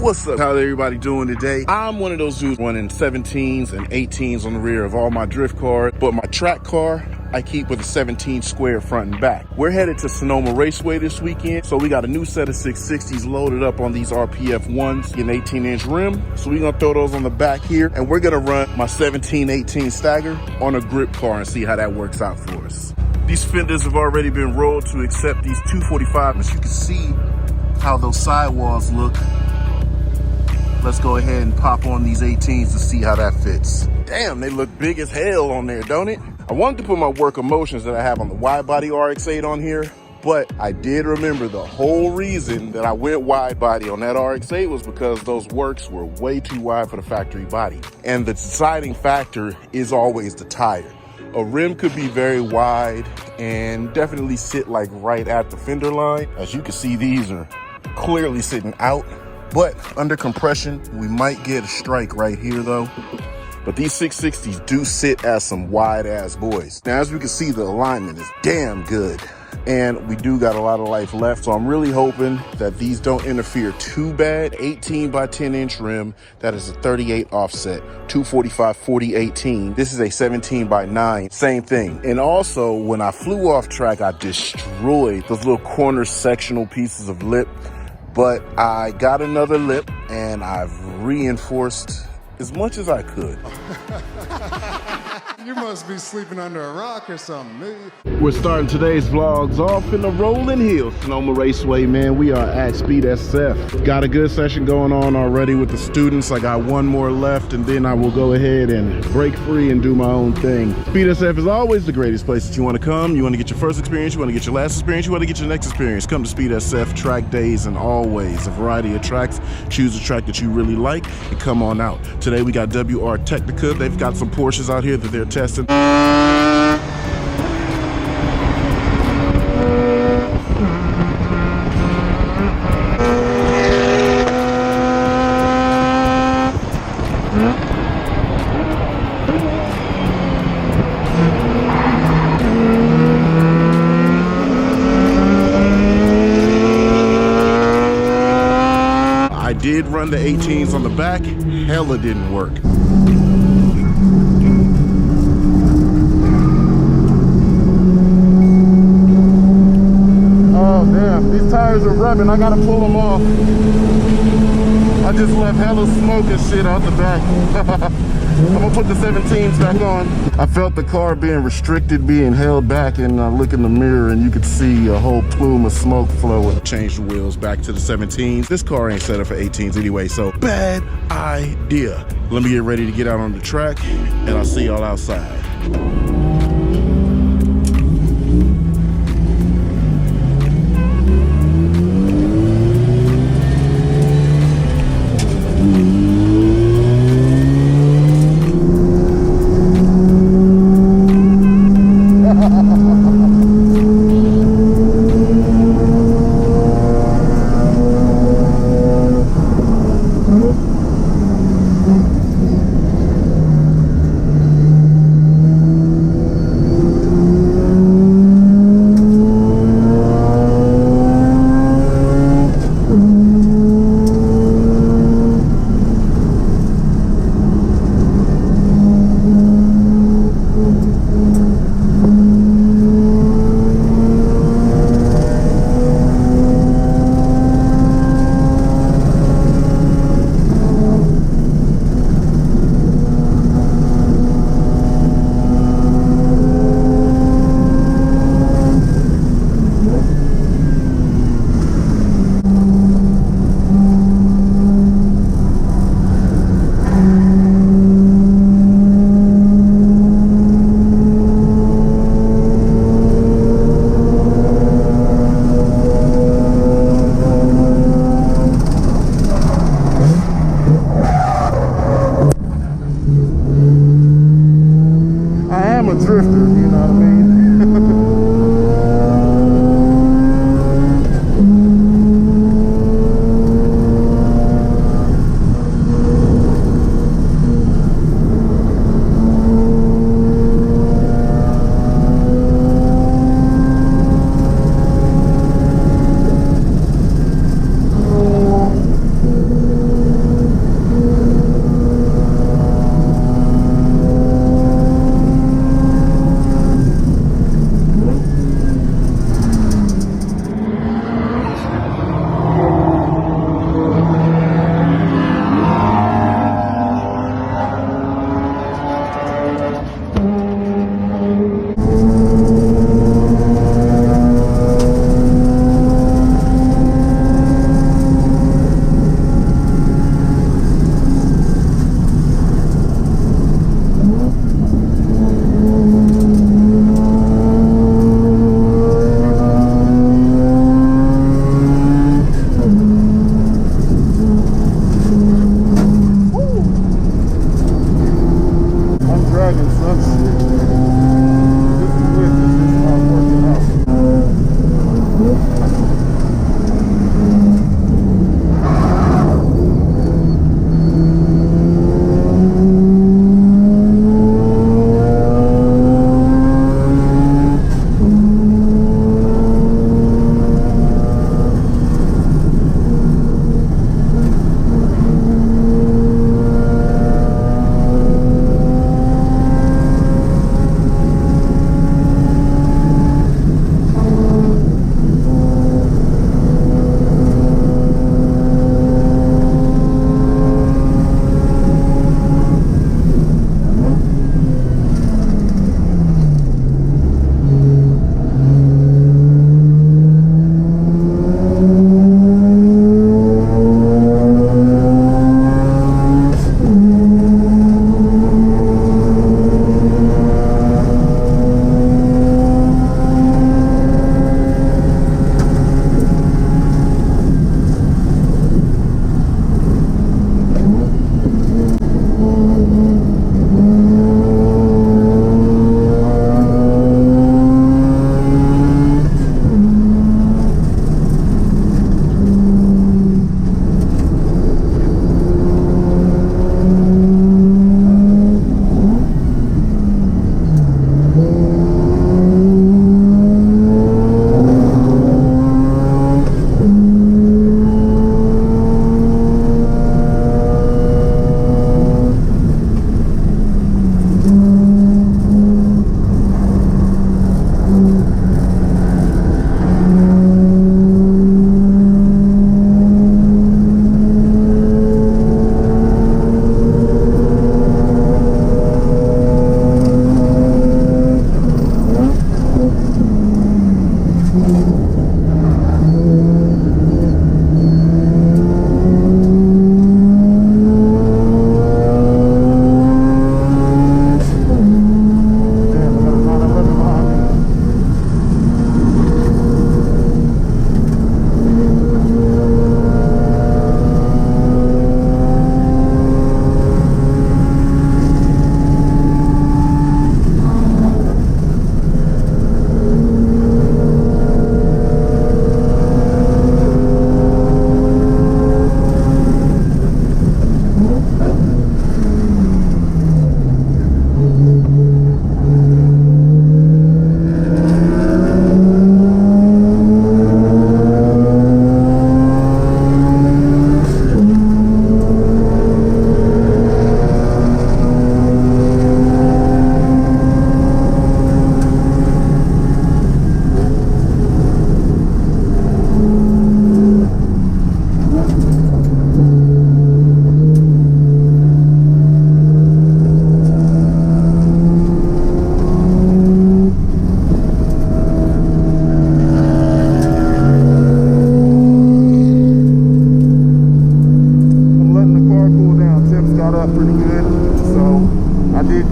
What's up? How's everybody doing today? I'm one of those dudes running 17s and 18s on the rear of all my drift cars, but my track car, I keep with a 17 square front and back. We're headed to Sonoma Raceway this weekend, so we got a new set of 660s loaded up on these RPF ones, an 18-inch rim. So we're gonna throw those on the back here, and we're gonna run my 17-18 stagger on a grip car and see how that works out for us. These fenders have already been rolled to accept these 245, as you can see how those sidewalls look. Let's go ahead and pop on these 18s to see how that fits. Damn, they look big as hell on there, don't it? I wanted to put my work emotions that I have on the wide body RX-8 on here, but I did remember the whole reason that I went wide body on that RX-8 was because those works were way too wide for the factory body. And the deciding factor is always the tire. A rim could be very wide and definitely sit like right at the fender line. As you can see, these are clearly sitting out. But under compression, we might get a strike right here though. But these 660s do sit as some wide ass boys. Now, as we can see, the alignment is damn good. And we do got a lot of life left. So I'm really hoping that these don't interfere too bad. 18 by 10 inch rim. That is a 38 offset, 245, 40, 18. This is a 17 by 9, same thing. And also when I flew off track, I destroyed those little corner sectional pieces of lip. But I got another lip and I've reinforced as much as I could. You must be sleeping under a rock or something. We're starting today's vlogs off in the rolling hills. Sonoma Raceway, man. We are at Speed SF. Got a good session going on already with the students. I got one more left and then I will go ahead and break free and do my own thing. Speed SF is always the greatest place that you want to come. You want to get your first experience, you want to get your last experience, you want to get your next experience. Come to Speed SF track days and always a variety of tracks. Choose a track that you really like and come on out. Today we got WR Technica. They've got some Porsches out here that they're testing. I did run the 18s on the back. Hella didn't work. Oh damn, these tires are rubbing. I gotta pull them off. I just left hella smoke and shit out the back. I'm gonna put the 17s back on. I felt the car being restricted, being held back, and I look in the mirror and you could see a whole plume of smoke flowing. Change the wheels back to the 17s. This car ain't set up for 18s anyway, so bad idea. Let me get ready to get out on the track and I'll see y'all outside.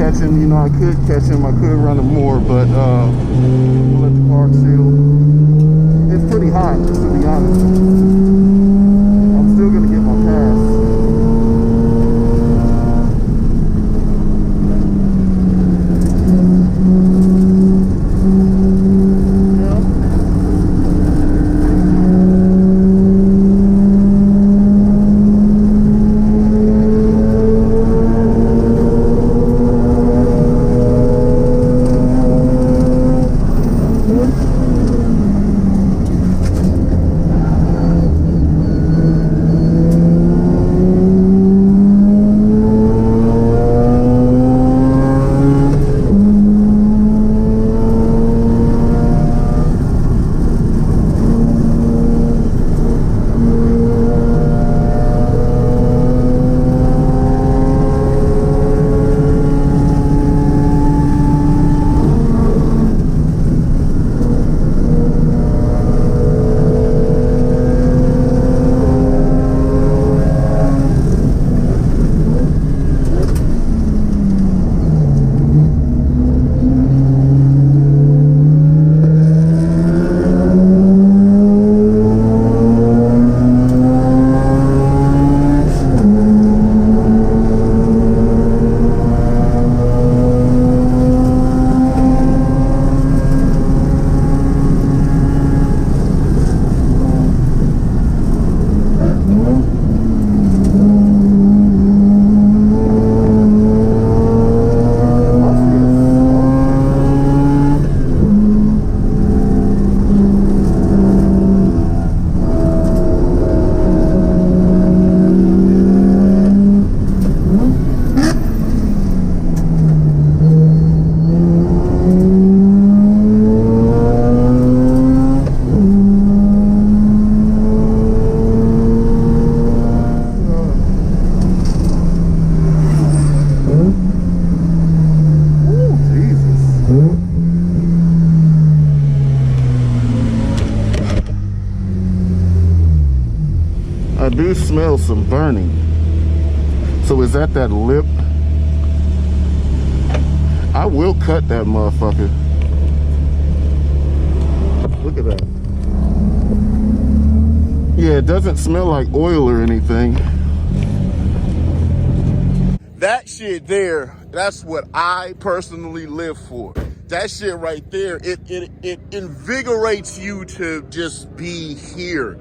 catch him. You know, I could catch him. I could run him more, but we'll let the car chill. It's pretty hot, to be honest. I'm still gonna get my pass. I do smell some burning. So is that lip? I will cut that motherfucker. Look at that. Yeah, it doesn't smell like oil or anything. That shit there, that's what I personally live for. That shit right there, it invigorates you to just be here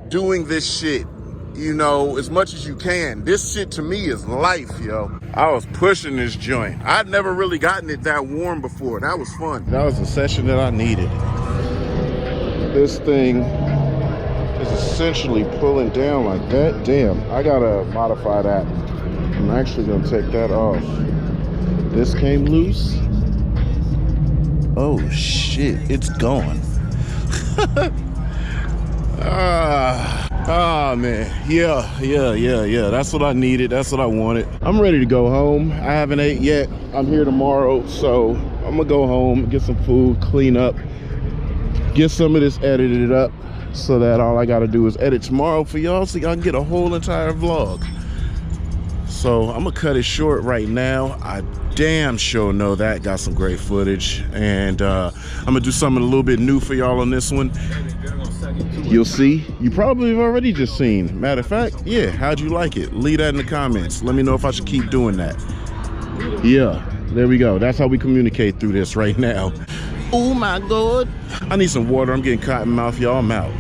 doing this shit, you know, as much as you can. This shit to me is life, yo. I was pushing this joint. I'd never really gotten it that warm before. That was fun. That was the session that I needed. This thing is essentially pulling down like that. Damn, I gotta modify that. I'm actually gonna take that off. This came loose. Oh shit, it's gone. Man, yeah, that's what I needed, that's what I wanted. I'm ready to go home. I haven't ate yet. I'm here tomorrow, so I'm gonna go home, get some food, clean up, get some of this edited up so that all I gotta do is edit tomorrow for y'all so y'all can get a whole entire vlog. So I'm gonna cut it short right now. I damn sure know that got some great footage, and I'm gonna do something a little bit new for y'all on this one. You'll see. You probably have already just seen. Matter of fact, yeah, how'd you like it? Leave that in the comments. Let me know if I should keep doing that. Yeah, there we go. That's how we communicate through this right now. Oh my God. I need some water. I'm getting cotton mouth, y'all. I'm out.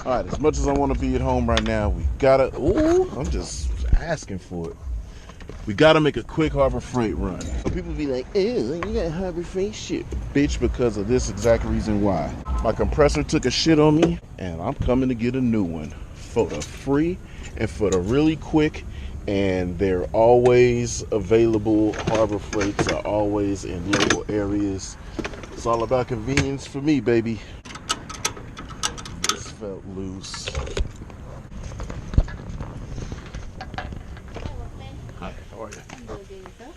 All right, as much as I want to be at home right now, we gotta, ooh, I'm just asking for it. We gotta make a quick Harbor Freight run. People be like, ew, you got Harbor Freight shit. Bitch, because of this exact reason why. My compressor took a shit on me, and I'm coming to get a new one for the free and for the really quick, and they're always available. Harbor Freights are always in local areas. It's all about convenience for me, baby. This felt loose. Hi, how are you?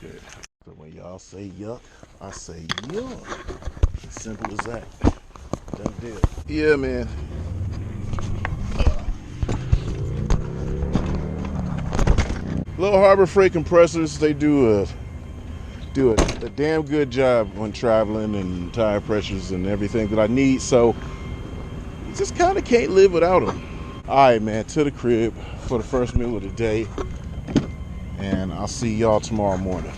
Good. So when y'all say yuck, I say yuck. As simple as that. Done deal. Yeah, man. Little Harbor Freight compressors, they do do a damn good job when traveling, and tire pressures and everything that I need. So you just kind of can't live without them. All right, man, to the crib for the first meal of the day, and I'll see y'all tomorrow morning.